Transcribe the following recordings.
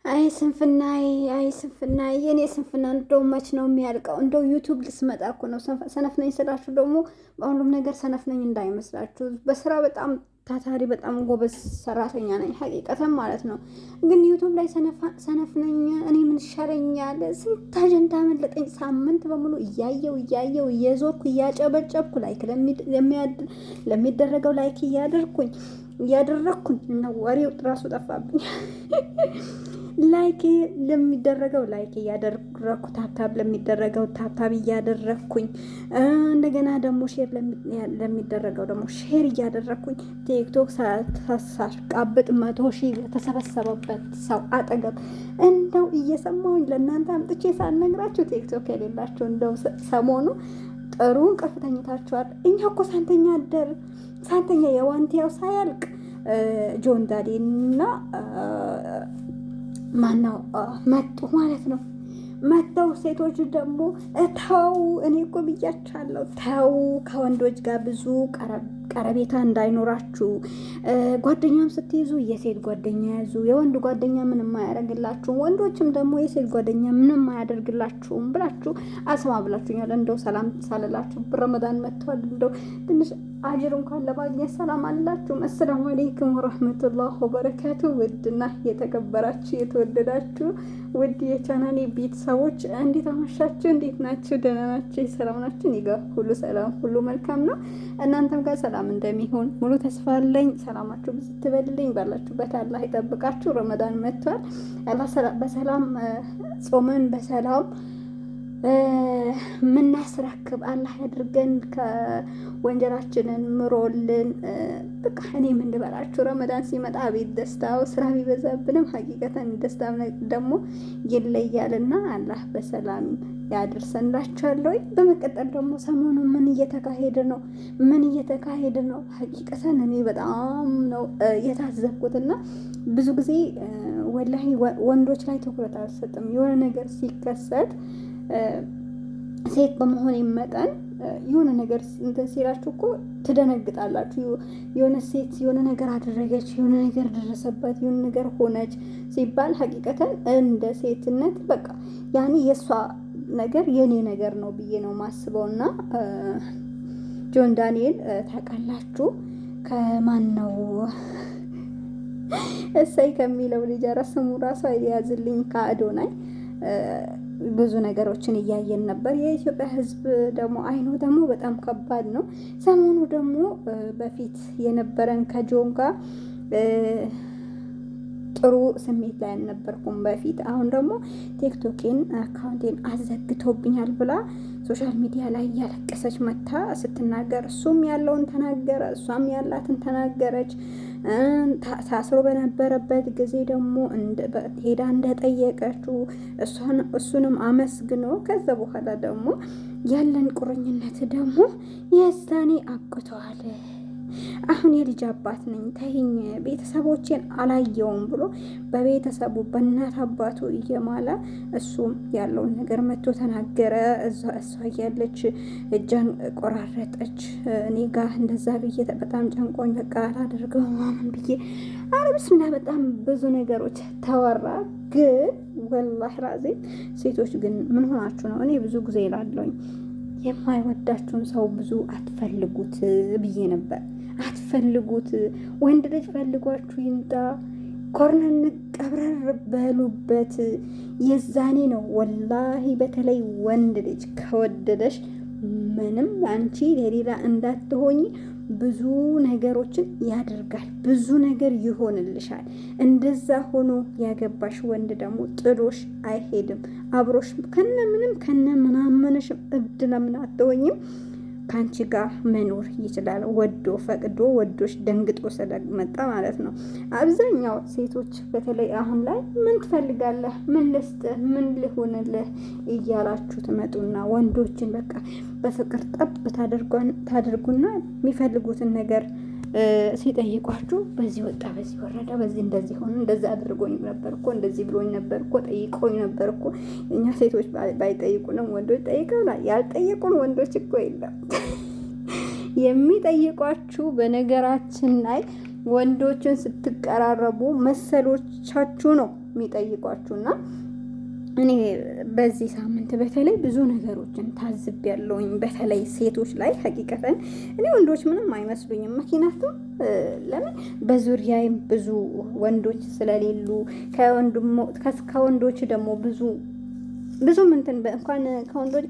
አይ ስንፍና የኔ ስንፍና እንደው መች ነው የሚያልቀው? እንደው ዩቱብ ልስመጣ እኮ ነው። ሰነፍ ነኝ ስላችሁ ደግሞ በሁሉም ነገር ሰነፍ ነኝ እንዳይመስላችሁ። በስራ በጣም ታታሪ በጣም ጎበዝ ሰራተኛ ነኝ ሀቂቀተም ማለት ነው። ግን ዩቱብ ላይ ሰነፍ ነኝ። እኔ ምን ይሻለኛል? ስንት አጀንዳ መለጠኝ። ሳምንት በሙሉ እያየው እየዞርኩ እያጨበጨብኩ ላይክ ለሚደረገው ላይክ እያደረኩኝ ነው። ወሬው ራሱ ጠፋብኝ። ላይክ ለሚደረገው ላይክ እያደረኩ ታብታብ ለሚደረገው ታብታብ እያደረኩኝ እንደገና ደግሞ ሼር ለሚደረገው ደግሞ ሼር እያደረኩኝ ቲክቶክ ሳሽቃብጥ 100,000 የተሰበሰበበት ሰው አጠገብ እንደው እየሰማሁኝ ለእናንተ አምጥቼ ሳልነግራችሁ ቲክቶክ የሌላችሁ እንደው ሰሞኑ ጥሩ እንቅልፍ ተኝታችኋል። እኛ እኮ ሳንተኛ የዋንቲያው ሳያልቅ ጆን ዳዲና ማነው መጡ ማለት ነው። መተው ሴቶች ደግሞ ተው፣ እኔ እኮ ብያቻለሁ፣ ተው ከወንዶች ጋር ብዙ ቀረቤታ እንዳይኖራችሁ። ጓደኛም ስትይዙ የሴት ጓደኛ ያዙ። የወንድ ጓደኛ ምንም አያደርግላችሁም፣ ወንዶችም ደግሞ የሴት ጓደኛ ምንም አያደርግላችሁም ብላችሁ አስማ ብላችሁኛል። እንደው ሰላም ሳልላችሁ ረመዳን መጥቷል። እንደው ትንሽ አጅር እንኳን ለማግኘት ሰላም አላችሁም። አሰላሙ አለይኩም ወራህመቱላህ ወበረካቱ። ውድና የተከበራችሁ የተወደዳችሁ ውድ የቻናሌ ቤተሰቦች እንዴት አመሻችሁ? እንዴት ናችሁ? ደህና ናችሁ? ሰላም ናችሁ? እኔ ጋር ሁሉ ሰላም፣ ሁሉ መልካም ነው። እናንተም ጋር ሰላም እንደሚሆን ሙሉ ተስፋ አለኝ። ሰላማችሁ ብዙ ትበልልኝ። ባላችሁበት አላህ ይጠብቃችሁ። ረመዳን መጥቷል። አላህ በሰላም ጾመን በሰላም ምናስረክብ አላህ ያድርገን። ከወንጀላችንን ምሮልን። በቃ እኔ ምን ልበላችሁ፣ ረመዳን ሲመጣ ቤት ደስታው ስራ ቢበዛብንም ሀቂቀተን ደስታ ደግሞ ይለያልና አላህ በሰላም ያድርሰንላችኋለሁ። በመቀጠል ደግሞ ሰሞኑ ምን እየተካሄደ ነው? ሀቂቀተን እኔ በጣም ነው የታዘብኩትና ብዙ ጊዜ ወላሂ ወንዶች ላይ ትኩረት አልሰጥም። የሆነ ነገር ሲከሰት ሴት በመሆን መጠን የሆነ ነገር እንትን ሲላችሁ እኮ ትደነግጣላችሁ። የሆነ ሴት የሆነ ነገር አደረገች፣ የሆነ ነገር ደረሰባት፣ የሆነ ነገር ሆነች ሲባል ሀቂቀተን እንደ ሴትነት በቃ ያኔ የእሷ ነገር የኔ ነገር ነው ብዬ ነው ማስበውና ጆን ዳንኤል ታውቃላችሁ ከማን ነው እሰይ ከሚለው ልጅ ስሙ ራሱ አይያዝልኝ ከአዶናይ ብዙ ነገሮችን እያየን ነበር። የኢትዮጵያ ሕዝብ ደግሞ አይኑ ደግሞ በጣም ከባድ ነው። ሰሞኑ ደግሞ በፊት የነበረን ከጆን ጋር ጥሩ ስሜት ላይ አልነበርኩም በፊት። አሁን ደግሞ ቲክቶኬን አካውንቴን አዘግቶብኛል ብላ ሶሻል ሚዲያ ላይ እያለቀሰች መታ ስትናገር እሱም ያለውን ተናገረ፣ እሷም ያላትን ተናገረች። ታስሮ በነበረበት ጊዜ ደግሞ ሄዳ እንደጠየቀችው እሱንም አመስግኖ ከዛ በኋላ ደግሞ ያለን ቁርኝነት ደግሞ የዛኔ አብቅተዋል። አሁን የልጅ አባት ነኝ ተይኝ፣ ቤተሰቦቼን አላየውም ብሎ በቤተሰቡ በእናት አባቱ እየማለ እሱም ያለውን ነገር መጥቶ ተናገረ። እሷ እያለች እጇን ቆራረጠች። እኔ ጋር እንደዛ ብዬ በጣም ጨንቆኝ በቃ አላደርገው ማምን ብዬ አረብስና በጣም ብዙ ነገሮች ተወራ። ግን ወላሂ ራዜ ሴቶች ግን ምን ሆናችሁ ነው? እኔ ብዙ ጊዜ እላለሁኝ የማይወዳችሁን ሰው ብዙ አትፈልጉት ብዬ ነበር። አትፈልጉት። ወንድ ልጅ ፈልጓችሁ ይምጣ፣ ኮርነን ቀብረር በሉበት። የዛኔ ነው ወላሂ። በተለይ ወንድ ልጅ ከወደደሽ ምንም አንቺ ለሌላ እንዳትሆኝ ብዙ ነገሮችን ያደርጋል፣ ብዙ ነገር ይሆንልሻል። እንደዛ ሆኖ ያገባሽ ወንድ ደግሞ ጥሎሽ አይሄድም። አብሮሽ ከነ ምናምንሽም እብድ ለምን አትሆኝም? ከአንቺ ጋር መኖር ይችላል። ወዶ ፈቅዶ ወዶሽ ደንግጦ ስለመጣ ማለት ነው። አብዛኛው ሴቶች በተለይ አሁን ላይ ምን ትፈልጋለህ፣ ምን ልስጥህ፣ ምን ልሆንልህ እያላችሁ ትመጡና ወንዶችን በቃ በፍቅር ጠብ ታደርጉና የሚፈልጉትን ነገር ሲጠይቋችሁ በዚህ ወጣ፣ በዚህ ወረዳ፣ በዚህ እንደዚህ ሆነ፣ እንደዚህ አድርጎኝ ነበር እኮ፣ እንደዚህ ብሎኝ ነበር እኮ፣ ጠይቆኝ ነበር እኮ። እኛ ሴቶች ባይጠይቁንም ወንዶች ጠይቀውናል። ያልጠየቁን ወንዶች እኮ የለም። የሚጠይቋችሁ በነገራችን ላይ ወንዶችን ስትቀራረቡ መሰሎቻችሁ ነው የሚጠይቋችሁና እኔ በዚህ ሳምንት በተለይ ብዙ ነገሮችን ታዝቤያለሁኝ። በተለይ ሴቶች ላይ ሀቂቀተን እኔ ወንዶች ምንም አይመስሉኝም። ምክንያቱም ለምን በዙሪያዬም ብዙ ወንዶች ስለሌሉ ከወንዶች ደግሞ ብዙ ምንትን እንኳን ከወንዶች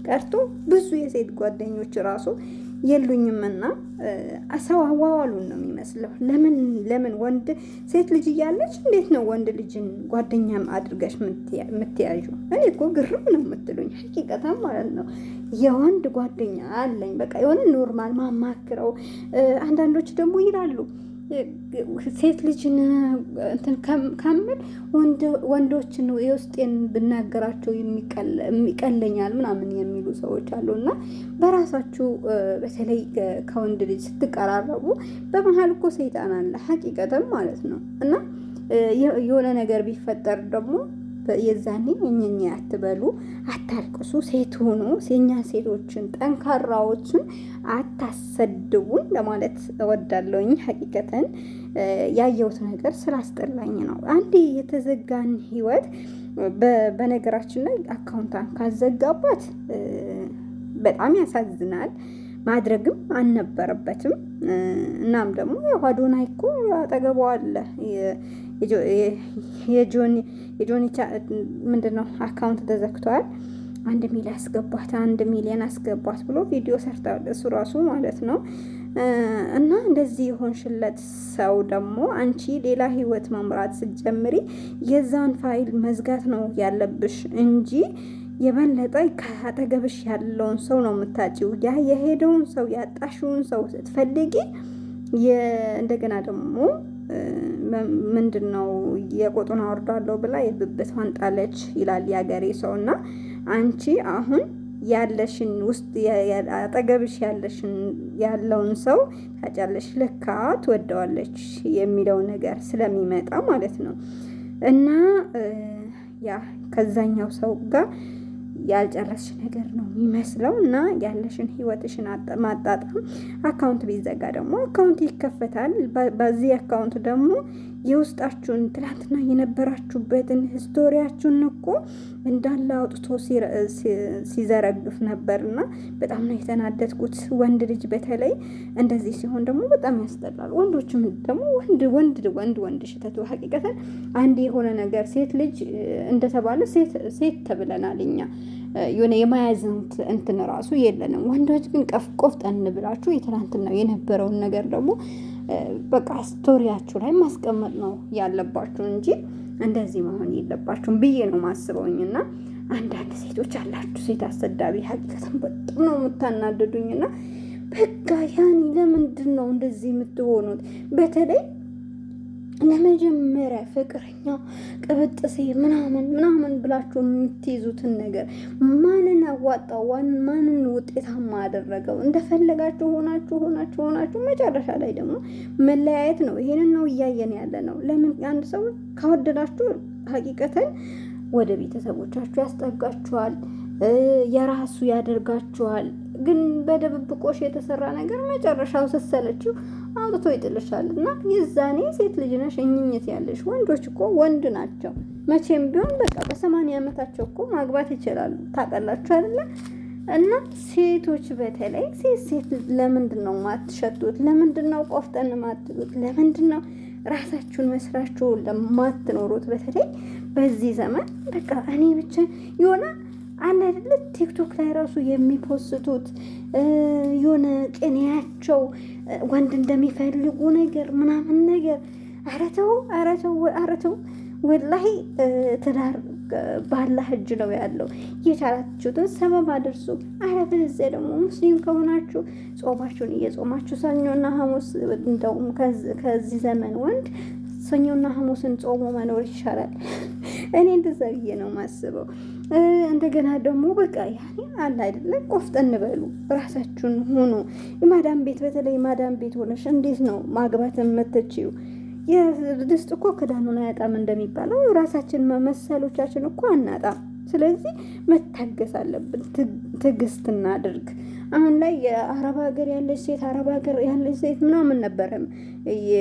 ቀርቶ ብዙ የሴት ጓደኞች ራሱ የሉኝምና ሰው አዋዋሉን ነው የሚመስለው። ለምን ወንድ ሴት ልጅ እያለች እንዴት ነው ወንድ ልጅን ጓደኛም አድርገሽ የምትያዡ? እኔ እኮ ግርም ነው የምትሉኝ ሀቂቀታም ማለት ነው። የወንድ ጓደኛ አለኝ በቃ የሆነ ኖርማል ማማክረው። አንዳንዶች ደግሞ ይላሉ ሴት ልጅን እንትን ከምል ወንዶችን የውስጤን ብናገራቸው የሚቀለኛል ምናምን የሚሉ ሰዎች አሉና በራሳችሁ በተለይ ከወንድ ልጅ ስትቀራረቡ በመሀል እኮ ሰይጣን አለ ሀቂቀተን ማለት ነው። እና የሆነ ነገር ቢፈጠር ደግሞ የዛኔ እኛኛ አትበሉ፣ አታልቅሱ። ሴት ሆኖ የኛ ሴቶችን ጠንካራዎችን አታሰድቡን ለማለት እወዳለሁኝ። ሀቂቀተን ያየሁት ነገር ስላስጠላኝ ነው። አንዴ የተዘጋን ህይወት በነገራችን ላይ አካውንታን ካዘጋባት በጣም ያሳዝናል። ማድረግም አልነበረበትም። እናም ደግሞ አዶናይ እኮ አጠገቧ አለ። የጆኒ ምንድነው አካውንት ተዘግቷል፣ 1 ሚሊዮን አስገባት ብሎ ቪዲዮ ሰርቷል እሱ ራሱ ማለት ነው። እና እንደዚህ የሆንሽለት ሰው ደግሞ አንቺ ሌላ ህይወት መምራት ስትጀምሪ የዛን ፋይል መዝጋት ነው ያለብሽ እንጂ የበለጠ ከአጠገብሽ ያለውን ሰው ነው የምታጪው። ያ የሄደውን ሰው ያጣሽውን ሰው ስትፈልጊ እንደገና ደግሞ ምንድነው የቆጡን አወርዳለሁ ብላ የብብቷን ጣለች ይላል ያገሬ ሰው። እና አንቺ አሁን ያለሽን ውስጥ አጠገብሽ ያለውን ሰው ታጫለሽ፣ ለካ ትወደዋለች የሚለው ነገር ስለሚመጣ ማለት ነው። እና ያ ከዛኛው ሰው ጋር ያልጨረስሽ ነገር ነው የሚመስለው። እና ያለሽን ህይወትሽን ማጣጣም። አካውንት ቢዘጋ ደግሞ አካውንት ይከፈታል። በዚህ አካውንት ደግሞ የውስጣችሁን ትላንትና የነበራችሁበትን ስቶሪያችሁን እኮ እንዳለ አውጥቶ ሲዘረግፍ ነበርና በጣም ነው የተናደድኩት። ወንድ ልጅ በተለይ እንደዚህ ሲሆን ደግሞ በጣም ያስጠላል። ወንዶችም ደግሞ ወንድ ሽተቱ ሀቂቀተን አንድ የሆነ ነገር ሴት ልጅ እንደተባለ ሴት ተብለናል እኛ የሆነ የማያዝ እንትን ራሱ የለንም። ወንዶች ግን ቆፍጠን ብላችሁ የትናንትና የነበረውን ነገር ደግሞ በቃ ስቶሪያችሁ ላይ ማስቀመጥ ነው ያለባችሁ እንጂ እንደዚህ መሆን የለባችሁም ብዬ ነው ማስበውኝና አንዳንድ ሴቶች አላችሁ ሴት አሰዳቢ ሀቂቀትን በጣም ነው የምታናደዱኝና በቃ ያኒ ለምንድን ነው እንደዚህ የምትሆኑት? በተለይ ለመጀመሪያ ፍቅረኛ ቅብጥሴ ምናምን ብላችሁ የምትይዙትን ነገር ማንን አዋጣው? ማንን ውጤታማ አደረገው? እንደፈለጋችሁ ሆናችሁ መጨረሻ ላይ ደግሞ መለያየት ነው። ይሄንን ነው እያየን ያለ ነው። ለምን አንድ ሰው ካወደዳችሁ ሀቂቀተን ወደ ቤተሰቦቻችሁ ያስጠጋችኋል፣ የራሱ ያደርጋችኋል። ግን በደብብቆሽ የተሰራ ነገር መጨረሻው ስትሰለችው አውጥቶ ይጥልሻል። እና የዛኔ ሴት ልጅ ነሽ እኝኝት ያለሽ። ወንዶች እኮ ወንድ ናቸው መቼም ቢሆን በቃ በ80 ዓመታቸው እኮ ማግባት ይችላሉ። ታውቃላችሁ አይደለ? እና ሴቶች በተለይ ሴት ለምንድን ነው ማትሸቱት? ለምንድን ነው ቆፍጠን ማትሉት? ለምንድን ነው ራሳችሁን መስራችሁ ለማትኖሩት? በተለይ በዚህ ዘመን በቃ እኔ ብቻ የሆነ አንድ አይደለ ቲክቶክ ላይ ራሱ የሚፖስቱት የሆነ ቅኔያቸው ወንድ እንደሚፈልጉ ነገር ምናምን ነገር። አረተው ወላሂ ትዳር ባላህ እጅ ነው ያለው። የቻላችሁትን ሰበብ አድርሱ። አለበለዚያ ደግሞ ሙስሊም ከሆናችሁ ጾማችሁን እየጾማችሁ ሰኞና ሐሙስ እንደውም ከዚህ ዘመን ወንድ ሰኞና ሐሙስን ጾሞ መኖር ይሻላል። እኔ እንደዛ ብዬ ነው ማስበው። እንደገና ደግሞ በቃ ያኔ አለ አይደለ ቆፍጠን በሉ፣ ራሳችሁን ሁኑ። የማዳም ቤት በተለይ ማዳም ቤት ሆነሽ እንዴት ነው ማግባት የምትችይው? የድስት እኮ ክዳኑን አያጣም እንደሚባለው ራሳችን መመሰሎቻችን እኮ አናጣም። ስለዚህ መታገስ አለብን። ትዕግስት እናድርግ። አሁን ላይ የአረብ ሀገር ያለች ሴት አረብ ሀገር ያለች ሴት ምናምን ነበረ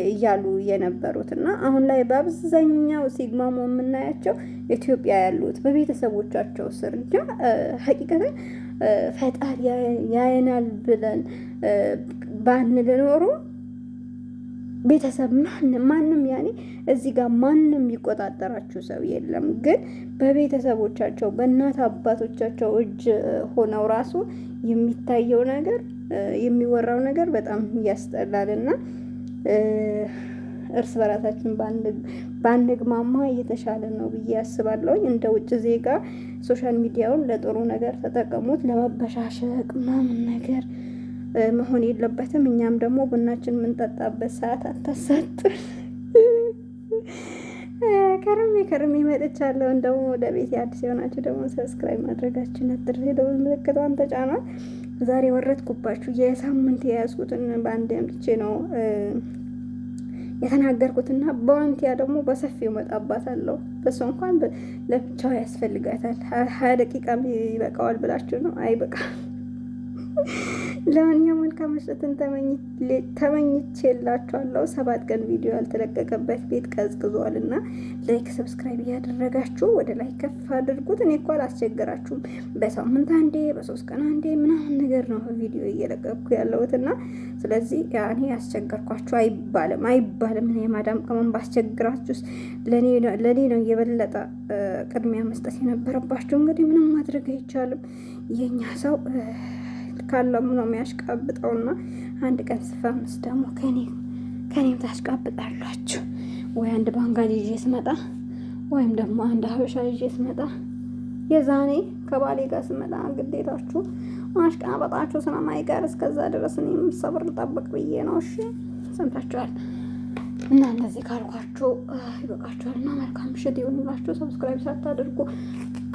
እያሉ የነበሩት እና አሁን ላይ በአብዛኛው ሲግማሙ የምናያቸው ኢትዮጵያ ያሉት በቤተሰቦቻቸው ስር እንጂ ሀቂቀትን ፈጣሪ ያየናል ብለን ባንል ኖሮ ቤተሰብ ማንም ያኔ እዚህ ጋር ማንም የሚቆጣጠራችሁ ሰው የለም። ግን በቤተሰቦቻቸው በእናት አባቶቻቸው እጅ ሆነው ራሱ የሚታየው ነገር የሚወራው ነገር በጣም ያስጠላልና እርስ በራሳችን ባንግማማ እየተሻለ ነው ብዬ አስባለሁ። እንደ ውጭ ዜጋ ሶሻል ሚዲያውን ለጥሩ ነገር ተጠቀሙት። ለመበሻሸቅ ምናምን ነገር መሆን የለበትም። እኛም ደግሞ ቡናችን የምንጠጣበት ሰዓት አታሳጡን። ከርሜ መጥቻለሁ። እንደውም ወደ ቤት አዲስ የሆናችሁ ደግሞ ሰብስክራይብ ማድረጋችን አትርሱ። ደውል ምልክቷን ተጫኗት። ዛሬ ወረድኩባችሁ። የሳምንት የያዝኩትን በአንድ አምጥቼ ነው የተናገርኩትና በዋንቲያ ደግሞ በሰፊው መጣባታለሁ። በሷ እንኳን ለብቻው ያስፈልጋታል። 20 ደቂቃ ይበቃዋል ብላችሁ ነው? አይበቃም። ለማንኛውም መልካም ምሽትን ተመኝቼላችኋለሁ። 7 ቀን ቪዲዮ ያልተለቀቀበት ቤት ቀዝቅዟል እና ላይክ ሰብስክራይብ እያደረጋችሁ ወደ ላይ ከፍ አድርጉት። እኔ እኮ አላስቸገራችሁም። በሳምንት አንዴ በ3 ቀን አንዴ ምናምን ነገር ነው ቪዲዮ እየለቀቅኩ ያለሁት እና ስለዚህ ያኔ ያስቸገርኳችሁ አይባልም። እኔ የማዳም ቅመም ባስቸግራችሁስ ለኔ ነው የበለጠ ቅድሚያ መስጠት የነበረባችሁ። እንግዲህ ምንም ማድረግ አይቻልም። የኛ ሰው ካለም ነው የሚያሽቃብጠውና አንድ ቀን ስፈምስ ደግሞ ከኔም ታሽቃብጣላችሁ። ወይ አንድ ባንጋሊ ይዤ ስመጣ ወይም ደግሞ አንድ ሀበሻ ይዤ ስመጣ የዛኔ ከባሌ ጋር ስመጣ ግዴታችሁ ማሽቃበጣችሁ ስለማይቀር እስከዛ ድረስ እኔም ሰብር ልጠብቅ ብዬ ነው። እሺ ሰምታችኋል። እና እንደዚህ ካልኳችሁ ይበቃችኋልና መልካም ምሽት ይሁንላችሁ። ሰብስክራይብ ሳታደርጉ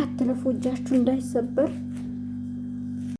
አትለፉ፣ እጃችሁ እንዳይሰበር።